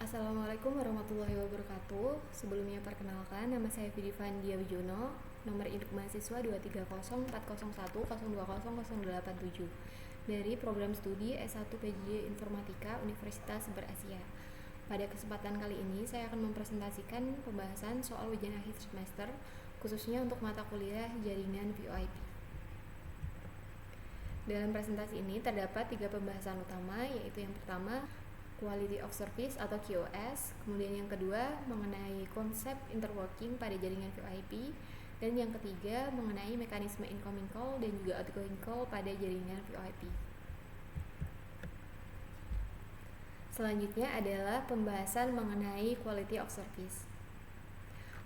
Assalamualaikum warahmatullahi wabarakatuh. Sebelumnya perkenalkan, nama saya Fidivan Diawijono, nomor induk mahasiswa 2304001020087 dari program studi S1 PJ Informatika Universitas Berasia. Pada kesempatan kali ini, saya akan mempresentasikan pembahasan soal ujian akhir semester, khususnya untuk mata kuliah jaringan VoIP. Dalam presentasi ini terdapat 3 pembahasan utama, yaitu yang pertama, Quality of Service atau QoS, kemudian yang kedua mengenai konsep interworking pada jaringan VoIP, dan yang ketiga mengenai mekanisme incoming call dan juga outgoing call pada jaringan VoIP. Selanjutnya adalah pembahasan mengenai Quality of Service.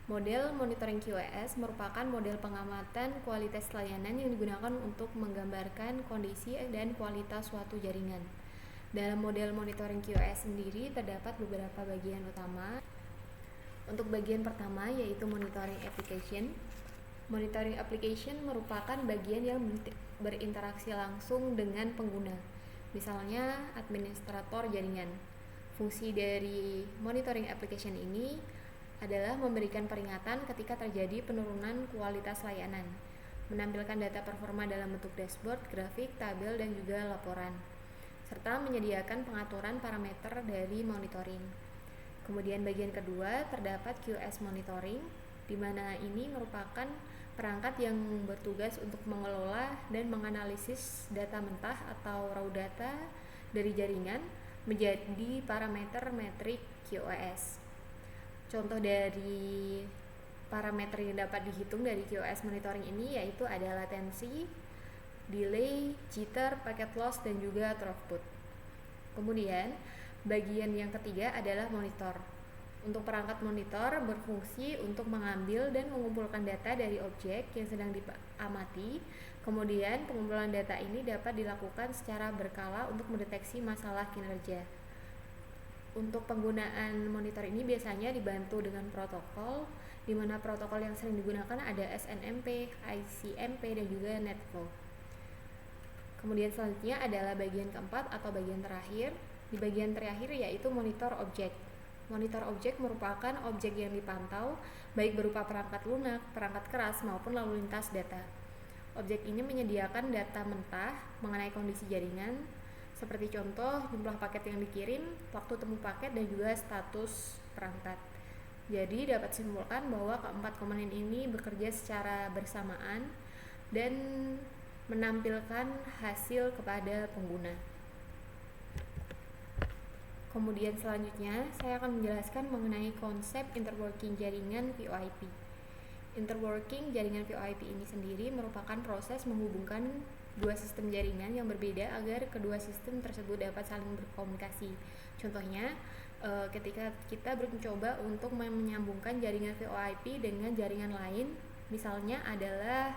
Model monitoring QoS merupakan model pengamatan kualitas layanan yang digunakan untuk menggambarkan kondisi dan kualitas suatu jaringan. Dalam model monitoring QoS sendiri terdapat beberapa bagian utama. Untuk bagian pertama yaitu monitoring application. Monitoring application merupakan bagian yang berinteraksi langsung dengan pengguna, misalnya administrator jaringan. Fungsi dari monitoring application ini adalah memberikan peringatan ketika terjadi penurunan kualitas layanan, menampilkan data performa dalam bentuk dashboard, grafik, tabel, dan juga laporan, serta menyediakan pengaturan parameter dari monitoring. Kemudian bagian kedua terdapat QoS monitoring, di mana ini merupakan perangkat yang bertugas untuk mengelola dan menganalisis data mentah atau raw data dari jaringan menjadi parameter metrik QoS. Contoh dari parameter yang dapat dihitung dari QoS monitoring ini yaitu ada latensi, delay, jitter, packet loss, dan juga throughput. Kemudian, bagian yang ketiga adalah monitor. Untuk perangkat monitor berfungsi untuk mengambil dan mengumpulkan data dari objek yang sedang diamati. Kemudian, pengumpulan data ini dapat dilakukan secara berkala untuk mendeteksi masalah kinerja. Untuk penggunaan monitor ini biasanya dibantu dengan protokol, di mana protokol yang sering digunakan ada SNMP, ICMP, dan juga NetFlow. Kemudian selanjutnya adalah bagian keempat atau bagian terakhir. Di bagian terakhir yaitu monitor objek. Monitor objek merupakan objek yang dipantau baik berupa perangkat lunak, perangkat keras maupun lalu lintas data. Objek ini menyediakan data mentah mengenai kondisi jaringan, seperti contoh jumlah paket yang dikirim, waktu temu paket, dan juga status perangkat. Jadi dapat disimpulkan bahwa keempat komponen ini bekerja secara bersamaan dan menampilkan hasil kepada pengguna. Kemudian selanjutnya saya akan menjelaskan mengenai konsep interworking jaringan VoIP. Interworking jaringan VoIP ini sendiri merupakan proses menghubungkan dua sistem jaringan yang berbeda agar kedua sistem tersebut dapat saling berkomunikasi. Contohnya, ketika kita mencoba untuk menyambungkan jaringan VoIP dengan jaringan lain, misalnya adalah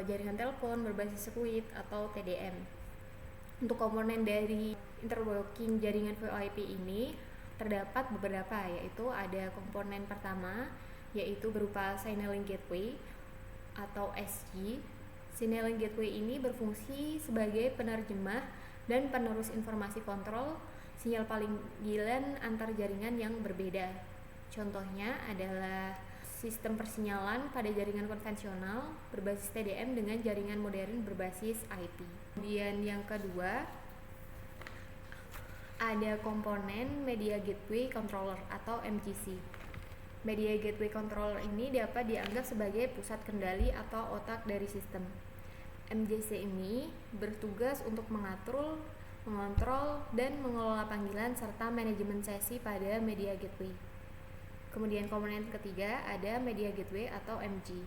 jaringan telepon berbasis sekuit atau TDM. Untuk komponen dari interworking jaringan VoIP ini terdapat beberapa, yaitu ada komponen pertama yaitu berupa signaling gateway atau SG. Signaling gateway ini berfungsi sebagai penerjemah dan penerus informasi kontrol sinyal panggilan antar jaringan yang berbeda. Contohnya adalah sistem persinyalan pada jaringan konvensional berbasis TDM dengan jaringan modern berbasis IP. Kemudian yang kedua ada komponen Media Gateway Controller atau MGC. Media Gateway Controller ini dapat dianggap sebagai pusat kendali atau otak dari sistem. MGC ini bertugas untuk mengatur, mengontrol, dan mengelola panggilan serta manajemen sesi pada media gateway. Kemudian komponen ketiga ada Media Gateway atau MG.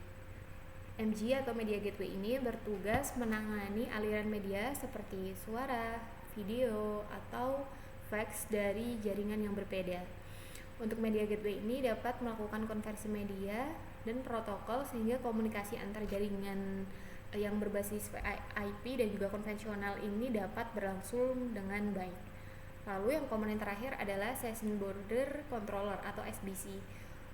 MG atau Media Gateway ini bertugas menangani aliran media seperti suara, video, atau fax dari jaringan yang berbeda. Untuk Media Gateway ini dapat melakukan konversi media dan protokol sehingga komunikasi antar jaringan yang berbasis IP dan juga konvensional ini dapat berlangsung dengan baik. Lalu yang komponen terakhir adalah Session Border Controller atau SBC.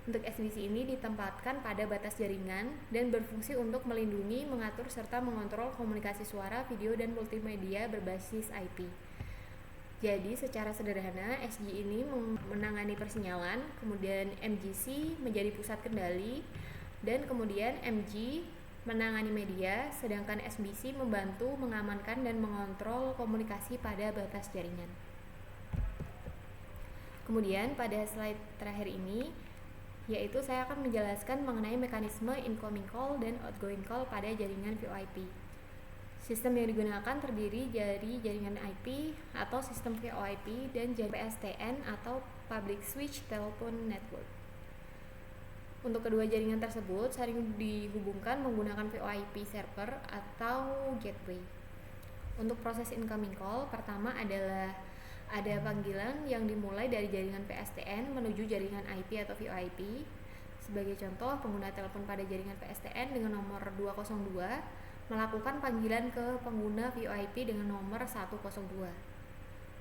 Untuk SBC ini ditempatkan pada batas jaringan dan berfungsi untuk melindungi, mengatur, serta mengontrol komunikasi suara, video, dan multimedia berbasis IP. Jadi secara sederhana SG ini menangani persinyalan, kemudian MGC menjadi pusat kendali, dan kemudian MG menangani media, sedangkan SBC membantu mengamankan dan mengontrol komunikasi pada batas jaringan. Kemudian pada slide terakhir ini, yaitu saya akan menjelaskan mengenai mekanisme incoming call dan outgoing call pada jaringan VoIP. Sistem yang digunakan terdiri dari jaringan IP atau sistem VoIP dan jaringan PSTN atau Public Switch Telephone Network. Untuk kedua jaringan tersebut sering dihubungkan menggunakan VoIP server atau gateway. Untuk proses incoming call, pertama adalah ada panggilan yang dimulai dari jaringan PSTN menuju jaringan IP atau VoIP. Sebagai contoh, pengguna telepon pada jaringan PSTN dengan nomor 202 melakukan panggilan ke pengguna VoIP dengan nomor 102.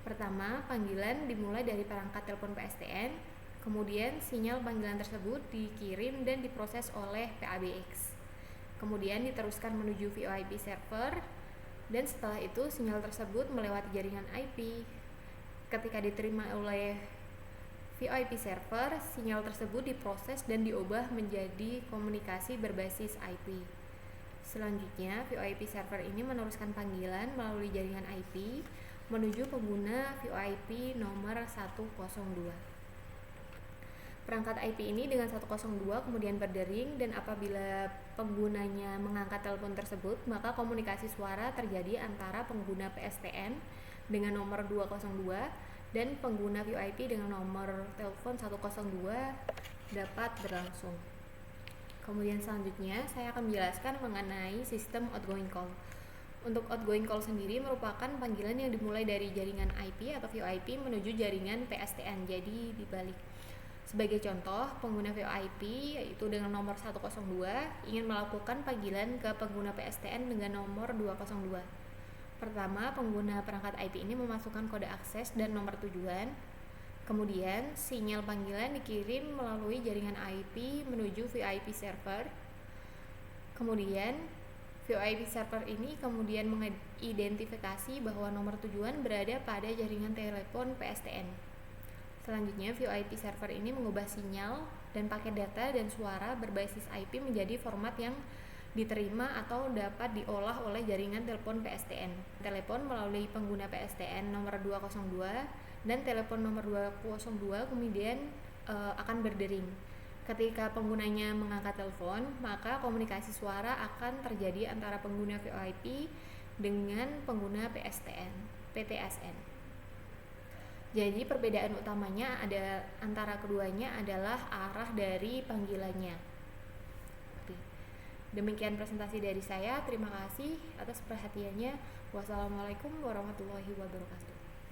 Pertama, panggilan dimulai dari perangkat telepon PSTN, kemudian sinyal panggilan tersebut dikirim dan diproses oleh PABX. Kemudian diteruskan menuju VoIP server, dan setelah itu sinyal tersebut melewati jaringan IP. Ketika diterima oleh VoIP server, sinyal tersebut diproses dan diubah menjadi komunikasi berbasis IP. Selanjutnya, VoIP server ini meneruskan panggilan melalui jaringan IP menuju pengguna VoIP nomor 102. Perangkat IP ini dengan 102 kemudian berdering, dan apabila penggunanya mengangkat telepon tersebut, maka komunikasi suara terjadi antara pengguna PSTN dengan nomor 202 dan pengguna VoIP dengan nomor telepon 102 dapat berlangsung. Kemudian selanjutnya saya akan menjelaskan mengenai sistem outgoing call. Untuk outgoing call sendiri merupakan panggilan yang dimulai dari jaringan IP atau VoIP menuju jaringan PSTN, jadi dibalik. Sebagai contoh, pengguna VoIP yaitu dengan nomor 102 ingin melakukan panggilan ke pengguna PSTN dengan nomor 202. Pertama, pengguna perangkat IP ini memasukkan kode akses dan nomor tujuan. Kemudian, sinyal panggilan dikirim melalui jaringan IP menuju VoIP server. Kemudian, VoIP server ini kemudian mengidentifikasi bahwa nomor tujuan berada pada jaringan telepon PSTN. Selanjutnya, VoIP server ini mengubah sinyal dan paket data dan suara berbasis IP menjadi format yang diterima atau dapat diolah oleh jaringan telepon PSTN. Telepon melalui pengguna PSTN nomor 202 dan telepon nomor 202 kemudian akan berdering. Ketika penggunanya mengangkat telepon, maka komunikasi suara akan terjadi antara pengguna VoIP dengan pengguna PTSN. Jadi perbedaan utamanya ada antara keduanya adalah arah dari panggilannya. Demikian presentasi dari saya. Terima kasih atas perhatiannya. Wassalamualaikum warahmatullahi wabarakatuh.